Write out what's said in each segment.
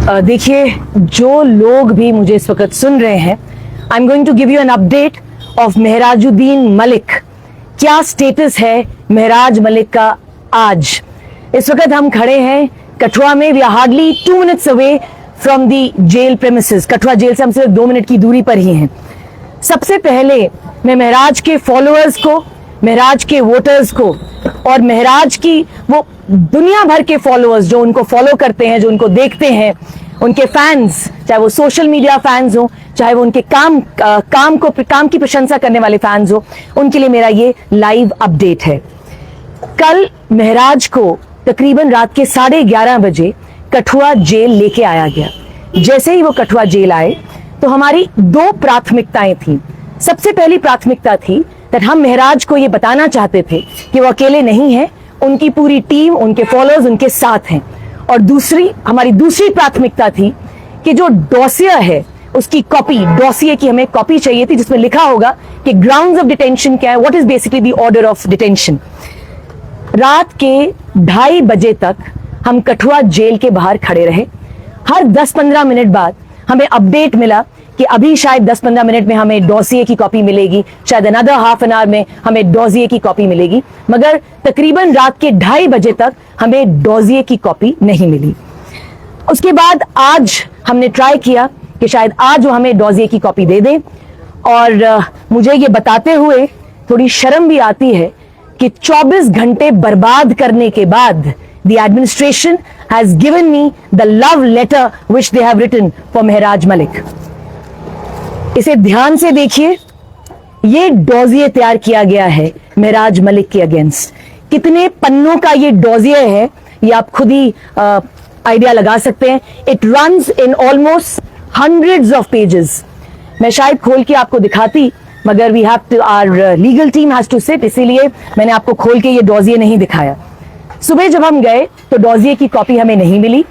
देखिए, जो लोग भी मुझे इस वक्त सुन रहे हैं, I am going to give you an update of Mehrajuddin Malik. क्या स्टेटस है महराज मलिक का आज? इस वक्त हम खड़े हैं कठुआ में। We are hardly 2 minutes away from the jail premises. Kathua jail से हम सिर्फ 2 मिनट की दूरी पर ही हैं। सबसे पहले मैं महराज के फॉलोअर्स को, महराज के वोटर्स को और महराज की वो दुनिया भर के फॉलोअर्स जो उनको फॉलो करते हैं, जो उनको देखते हैं, उनके फैंस, चाहे वो सोशल मीडिया फैंस हो, चाहे वो उनके काम की प्रशंसा करने वाले फैंस हो, उनके लिए मेरा ये लाइव अपडेट है। कल महराज को तकरीबन रात के 11:30 बजे कठुआ जेल लेके आया गया। जैसे ही वो कठुआ जेल आए तो हमारी 2 प्राथमिकताएं थी। सबसे पहली प्राथमिकता थी कि हम महराज को ये बताना चाहते थे कि वो अकेले नहीं है, उनकी पूरी टीम, उनके फॉलोअर्स उनके साथ हैं। और हमारी दूसरी प्राथमिकता थी कि जो डॉसिया है उसकी कॉपी, डॉसिये की हमें कॉपी चाहिए थी जिसमें लिखा होगा कि ग्राउंड्स ऑफ डिटेंशन क्या है, what is basically the order of detention. रात के 2:30 बजे तक हम कठुआ जेल के बाहर खड़े रहे। हर 10-15 मिनट बाद हमें अपडेट मिला कि अभी शायद 10-15 मिनट में हमें डॉसिये की कॉपी मिलेगी, शायद अनदर हाफ एन आवर में हमें डॉसिये की कॉपी मिलेगी, मगर तकरीबन रात के 2:30 बजे तक हमें डॉसिये की कॉपी नहीं मिली। उसके बाद आज हमने ट्राई किया कि शायद आज वो हमें डॉसिये की कॉपी दे दें। और मुझे ये बताते हुए थोड़ी शर्म भी आती है कि 24 घंटे बर्बाद करने के बाद the administration has given me the love letter which they have written for महराज मलिक। इसे ध्यान से देखिए, ये डॉसिये तैयार किया गया है महराज मलिक के अगेंस्ट। कितने पन्नों का ये डॉसिये है ये आप खुद ही आइडिया लगा सकते हैं। It runs in almost hundreds of pages। मैं शायद खोल के आपको दिखाती, मगर we have to, our legal team has to sit, इसीलिए मैंने आपको खोल के ये डॉसिये नहीं दिखाया। सुबह जब हम गए तो डॉसिये की कॉपी हमें नहीं मिली।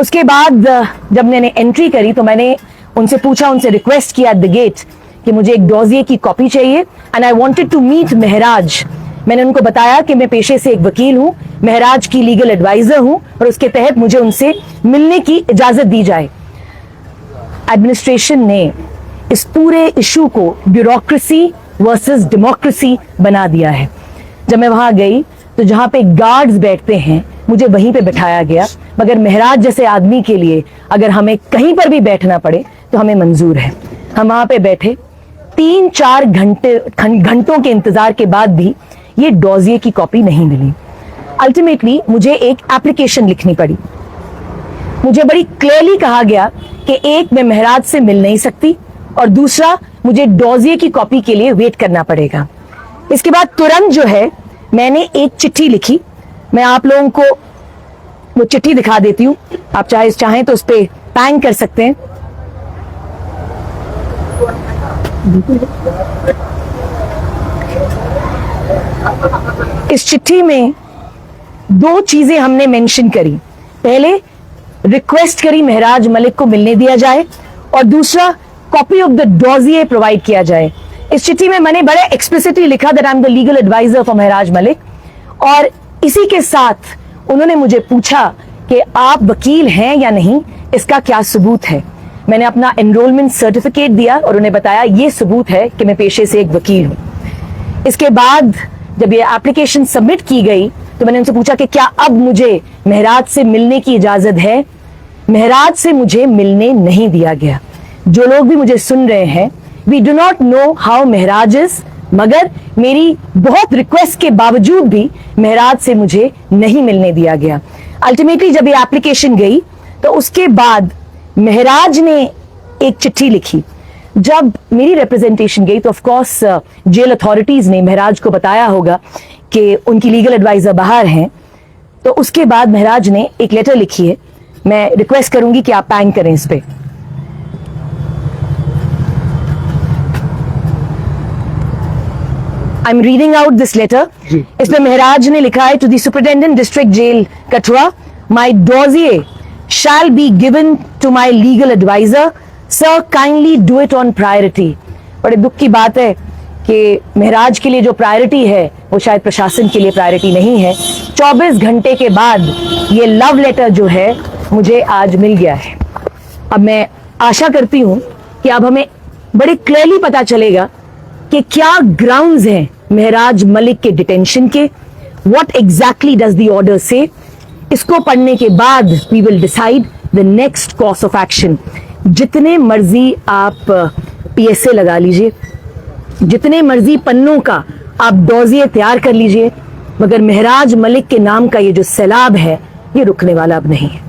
उसके बाद जब मैंने एंट्री करी तो मैंने उनसे पूछा, उनसे रिक्वेस्ट किया एट द गेट कि मुझे एक डॉसिये की कॉपी चाहिए and I wanted to meet Maharaj. मैंने उनको बताया कि मैं पेशे से एक वकील हूं, महराज की लीगल एडवाइजर हूं और उसके तहत मुझे उनसे मिलने की इजाजत दी जाए। एडमिनिस्ट्रेशन ने इस पूरे इशू को ब्यूरोक्रेसी वर्सेस डेमोक्रेसी बना दिया है। जब मैं वहां गई तो जहां पे गार्ड्स बैठते हैं मुझे वहीं पे बिठाया गया, मगर महराज जैसे आदमी के लिए अगर हमें कहीं पर भी बैठना पड़े तो हमें मंजूर है। हम वहां पे बैठे 3-4 घंटों के इंतजार के बाद भी ये डॉसिये की कॉपी नहीं मिली। अल्टीमेटली मुझे एक एप्लीकेशन लिखनी पड़ी। मुझे बड़ी क्लियरली कहा गया कि एक, मैं महराज से मिल नहीं सकती, और दूसरा, मुझे डॉसिये की कॉपी के लिए वेट करना पड़ेगा। इसके बाद तुरंत जो है मैंने एक चिट्ठी लिखी। मैं आप लोगों को वो चिट्ठी दिखा देती हूं, आप चाहें तो उस पर पैंग कर सकते हैं। इस चिट्ठी में 2 चीजें हमने मेंशन करी। पहले रिक्वेस्ट करी महराज मलिक को मिलने दिया जाए, और दूसरा copy of the dossier provide किया जाए। इस चिट्ठी में मैंने बड़े एक्सप्लिसिटली लिखा that I am the legal adviser for Maharaj Malik, और इसी के साथ उन्होंने मुझे पूछा कि आप वकील हैं या नहीं, इसका क्या सबूत है। मैंने अपना एनरोलमेंट सर्टिफिकेट दिया और उन्हें बताया ये सबूत है कि मैं पेशे से एक वकील हूं। इसके बाद जब ये एप्लीकेशन सबमिट की गई तो मैंने उनसे पूछा कि क्या अब मुझे महराज से मिलने की इजाजत है। महराज से मुझे मिलने नहीं दिया गया। जो लोग भी मुझे सुन रहे हैं, we do not know how Mehraj is, मगर मेरी बहुत रिक्वेस्ट के बावजूद भी महराज से मुझे नहीं मिलने दिया गया। अल्टीमेटली जब ये एप्लीकेशन गई तो उसके बाद महराज ने एक चिट्ठी लिखी। जब मेरी रिप्रेजेंटेशन गई तो ऑफ कोर्स जेल अथॉरिटीज ने महराज को बताया होगा कि उनकी लीगल एडवाइजर बाहर हैं। तो उसके बाद महराज ने एक लेटर लिखी है। मैं रिक्वेस्ट करूंगी कि आप पैंग करें इस पे। I am reading out this letter. इसमें महराज ने लिखा है, to the superintendent district jail Kathua, my dossier shall be given to my legal advisor. Sir, kindly do it on priority. बड़े दुख की बात है कि महराज के लिए जो प्रायोरिटी है वो शायद प्रशासन के लिए प्रायोरिटी नहीं है। 24 घंटे के बाद ये लव लेटर जो है मुझे आज मिल गया है। अब मैं आशा करती हूं कि अब हमें बड़े क्लियरली पता चलेगा कि क्या ग्राउंड्स हैं महराज मलिक के डिटेंशन के, what exactly does the order say. इसको पढ़ने के बाद we will decide the next course of action. जितने मर्जी आप पीएसए लगा लीजिए, जितने मर्जी पन्नों का आप डॉजिए तैयार कर लीजिए, मगर महराज मलिक के नाम का ये जो सैलाब है ये रुकने वाला अब नहीं है।